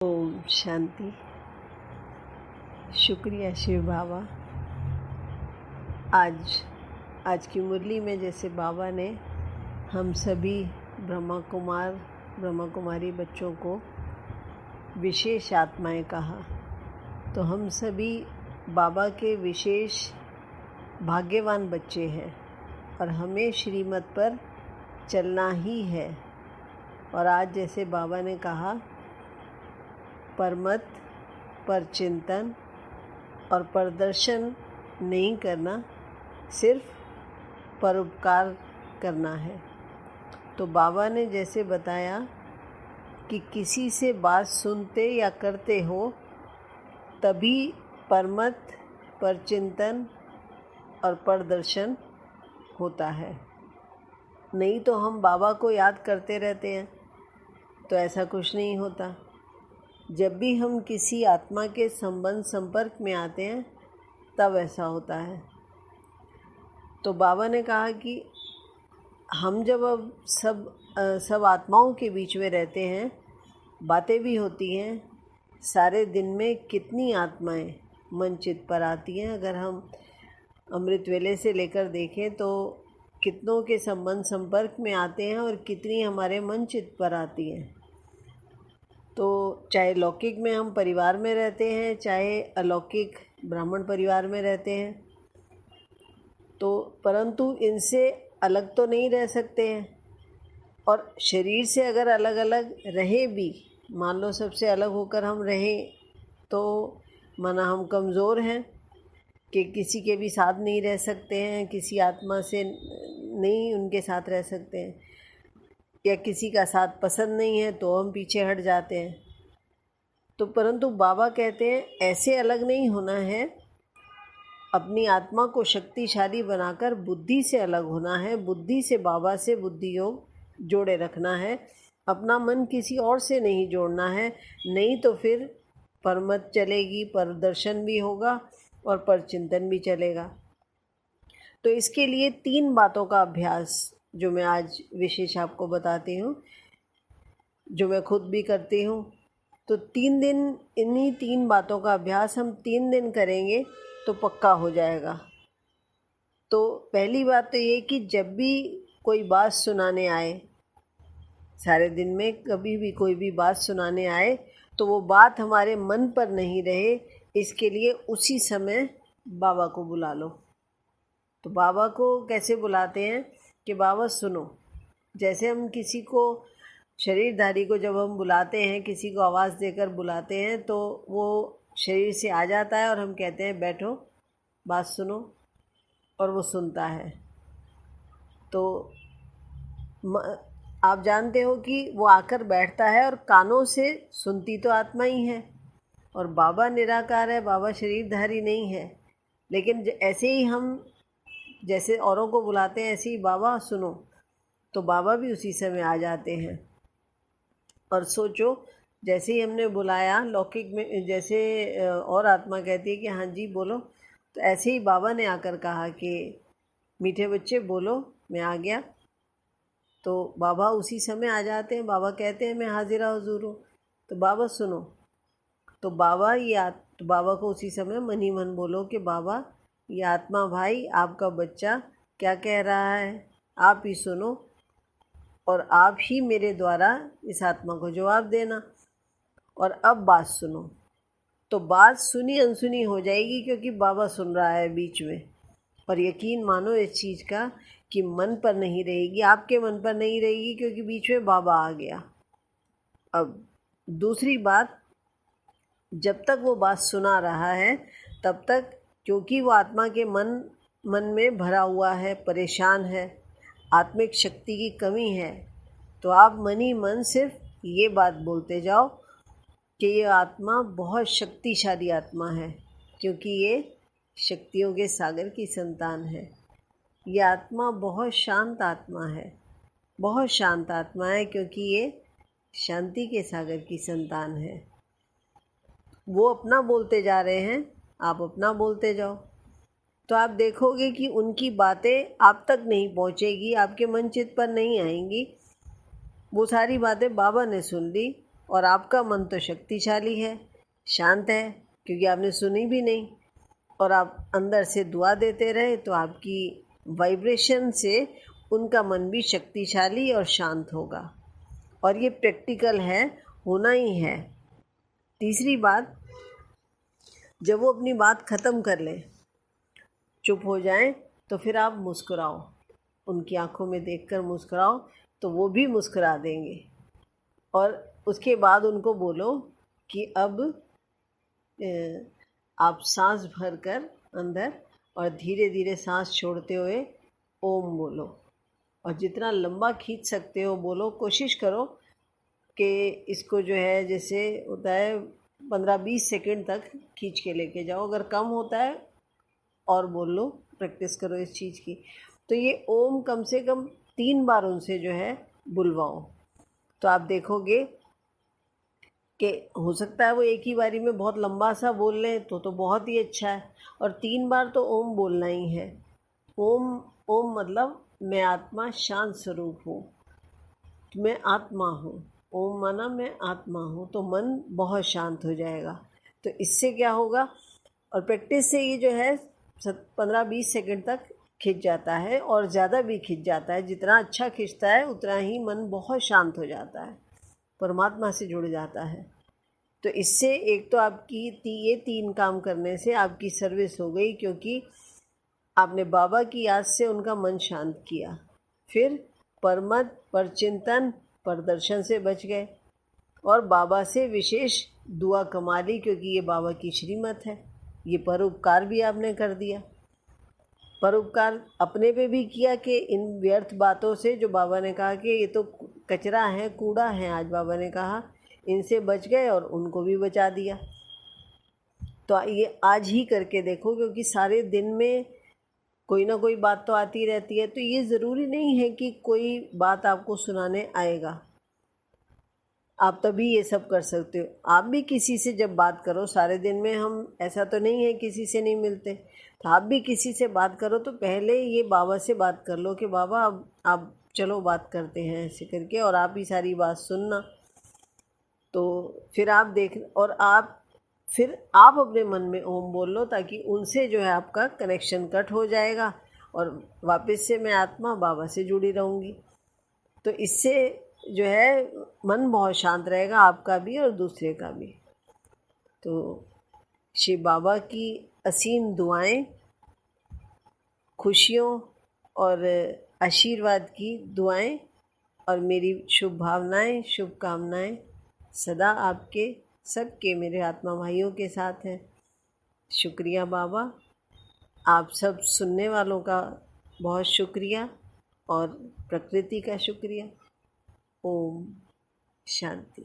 ओम शांति। शुक्रिया शिव बाबा। आज की मुरली में जैसे बाबा ने हम सभी ब्रह्मा कुमारी बच्चों को विशेष आत्माएं कहा, तो हम सभी बाबा के विशेष भाग्यवान बच्चे हैं और हमें श्रीमत पर चलना ही है। और आज जैसे बाबा ने कहा, परमत पर चिंतन और प्रदर्शन नहीं करना, सिर्फ परोपकार करना है। तो बाबा ने जैसे बताया कि किसी से बात सुनते या करते हो तभी परमत पर चिंतन और प्रदर्शन होता है, नहीं तो हम बाबा को याद करते रहते हैं तो ऐसा कुछ नहीं होता। जब भी हम किसी आत्मा के संपर्क में आते हैं तब ऐसा होता है। तो बाबा ने कहा कि हम जब अब सब आत्माओं के बीच में रहते हैं, बातें भी होती हैं, सारे दिन में कितनी आत्माएं मन चित्त पर आती हैं। अगर हम अमृत वेले से लेकर देखें तो कितनों के संपर्क में आते हैं और कितनी हमारे मन चित्त पर आती हैं। तो चाहे लौकिक में हम परिवार में रहते हैं, चाहे अलौकिक ब्राह्मण परिवार में रहते हैं, तो परंतु इनसे अलग तो नहीं रह सकते हैं। और शरीर से अगर अलग अलग रहे भी, मान लो सबसे अलग होकर हम रहें, तो माना हम कमज़ोर हैं कि किसी के भी साथ नहीं रह सकते हैं, किसी आत्मा से नहीं उनके साथ रह सकते हैं, या किसी का साथ पसंद नहीं है तो हम पीछे हट जाते हैं। तो परंतु बाबा कहते हैं ऐसे अलग नहीं होना है, अपनी आत्मा को शक्तिशाली बनाकर बुद्धि से अलग होना है, बुद्धि से बाबा से बुद्धि योग जोड़े रखना है, अपना मन किसी और से नहीं जोड़ना है, नहीं तो फिर परमत चलेगी, परदर्शन भी होगा और परचिंतन भी चलेगा। तो इसके लिए 3 बातों का अभ्यास जो मैं आज विशेष आपको बताती हूँ, जो मैं खुद भी करती हूँ। तो 3 दिन इन्हीं 3 बातों का अभ्यास हम 3 दिन करेंगे तो पक्का हो जाएगा। तो पहली बात तो ये कि जब भी कोई बात सुनाने आए, सारे दिन में कभी भी कोई भी बात सुनाने आए, तो वो बात हमारे मन पर नहीं रहे, इसके लिए उसी समय बाबा को बुला लो। तो बाबा को कैसे बुलाते हैं कि बाबा सुनो। जैसे हम किसी को, शरीरधारी को जब हम बुलाते हैं, किसी को आवाज़ देकर बुलाते हैं, तो वो शरीर से आ जाता है और हम कहते हैं बैठो, बात सुनो, और वो सुनता है। तो आप जानते हो कि वो आकर बैठता है और कानों से सुनती तो आत्मा ही है, और बाबा निराकार है, बाबा शरीरधारी नहीं है। लेकिन ऐसे ही हम जैसे औरों को बुलाते हैं, ऐसे ही बाबा सुनो, तो बाबा भी उसी समय आ जाते हैं। और सोचो, जैसे ही हमने बुलाया लौकिक में, जैसे और आत्मा कहती है कि हाँ जी बोलो, तो ऐसे ही बाबा ने आकर कहा कि मीठे बच्चे बोलो, मैं आ गया। तो बाबा उसी समय आ जाते हैं। बाबा कहते हैं मैं हाजिरा हुजूर हूँ। तो बाबा सुनो, तो बाबा को उसी समय मन ही मन बोलो कि बाबा, ये आत्मा भाई आपका बच्चा क्या कह रहा है, आप ही सुनो और आप ही मेरे द्वारा इस आत्मा को जवाब देना। और अब बात सुनो। तो बात सुनी अनसुनी हो जाएगी क्योंकि बाबा सुन रहा है बीच में। और यकीन मानो इस चीज़ का कि मन पर नहीं रहेगी, आपके मन पर नहीं रहेगी, क्योंकि बीच में बाबा आ गया। अब दूसरी बात, जब तक वो बात सुना रहा है तब तक, क्योंकि वो आत्मा के मन में भरा हुआ है, परेशान है, आत्मिक शक्ति की कमी है, तो आप मन ही मन सिर्फ ये बात बोलते जाओ कि ये आत्मा बहुत शक्तिशाली आत्मा है, क्योंकि ये शक्तियों के सागर की संतान है। ये आत्मा बहुत शांत आत्मा है, बहुत शांत आत्मा है, क्योंकि ये शांति के सागर की संतान है। वो अपना बोलते जा रहे हैं, आप अपना बोलते जाओ, तो आप देखोगे कि उनकी बातें आप तक नहीं पहुंचेगी, आपके मन चित्त पर नहीं आएंगी। वो सारी बातें बाबा ने सुन ली और आपका मन तो शक्तिशाली है, शांत है, क्योंकि आपने सुनी भी नहीं और आप अंदर से दुआ देते रहे, तो आपकी वाइब्रेशन से उनका मन भी शक्तिशाली और शांत होगा। और ये प्रैक्टिकल है, होना ही है। तीसरी बात, जब वो अपनी बात ख़त्म कर लें, चुप हो जाएं, तो फिर आप मुस्कुराओ, उनकी आंखों में देखकर मुस्कुराओ, तो वो भी मुस्कुरा देंगे। और उसके बाद उनको बोलो कि अब आप सांस भरकर अंदर और धीरे धीरे सांस छोड़ते हुए ओम बोलो, और जितना लंबा खींच सकते हो बोलो। कोशिश करो कि इसको जो है, जैसे होता है 15-20 सेकंड तक खींच के लेके जाओ। अगर कम होता है और बोल लो, प्रैक्टिस करो इस चीज़ की। तो ये ओम कम से कम 3 बार उनसे जो है बुलवाओ, तो आप देखोगे कि हो सकता है वो एक ही बारी में बहुत लंबा सा बोल लें, तो बहुत ही अच्छा है। और 3 बार तो ओम बोलना ही है। ओम ओम मतलब मैं आत्मा शांत स्वरूप हूँ, मैं आत्मा हूँ। ओम माना मैं आत्मा हूँ, तो मन बहुत शांत हो जाएगा। तो इससे क्या होगा, और प्रैक्टिस से ये जो है 15-20 सेकंड तक खिंच जाता है, और ज़्यादा भी खिंच जाता है। जितना अच्छा खिंचता है उतना ही मन बहुत शांत हो जाता है, परमात्मा से जुड़ जाता है। तो इससे एक तो आपकी ये 3 काम करने से आपकी सर्विस हो गई, क्योंकि आपने बाबा की याद से उनका मन शांत किया। फिर परमत, परचिंतन, परदर्शन से बच गए, और बाबा से विशेष दुआ कमा ली, क्योंकि ये बाबा की श्रीमत है। ये परोपकार भी आपने कर दिया। परोपकार अपने पे भी किया कि इन व्यर्थ बातों से, जो बाबा ने कहा कि ये तो कचरा है, कूड़ा है, आज बाबा ने कहा, इनसे बच गए और उनको भी बचा दिया। तो ये आज ही करके देखो, क्योंकि सारे दिन में कोई ना कोई बात तो आती रहती है। तो ये ज़रूरी नहीं है कि कोई बात आपको सुनाने आएगा, आप तभी ये सब कर सकते हो। आप भी किसी से जब बात करो, सारे दिन में हम ऐसा तो नहीं है किसी से नहीं मिलते, तो आप भी किसी से बात करो तो पहले ये बाबा से बात कर लो कि बाबा अब आप चलो बात करते हैं, ऐसे करके, और आप ही सारी बात सुनना। तो फिर आप देख, और फिर आप अपने मन में ओम बोल लो, ताकि उनसे जो है आपका कनेक्शन कट हो जाएगा, और वापस से मैं आत्मा बाबा से जुड़ी रहूँगी। तो इससे जो है मन बहुत शांत रहेगा, आपका भी और दूसरे का भी। तो शिव बाबा की असीम दुआएं, खुशियों और आशीर्वाद की दुआएं, और मेरी शुभ भावनाएं, शुभकामनाएं सदा आपके सबके, मेरे आत्मा भाइयों के साथ हैं। शुक्रिया बाबा, आप सब सुनने वालों का बहुत शुक्रिया, और प्रकृति का शुक्रिया। ओम शांति।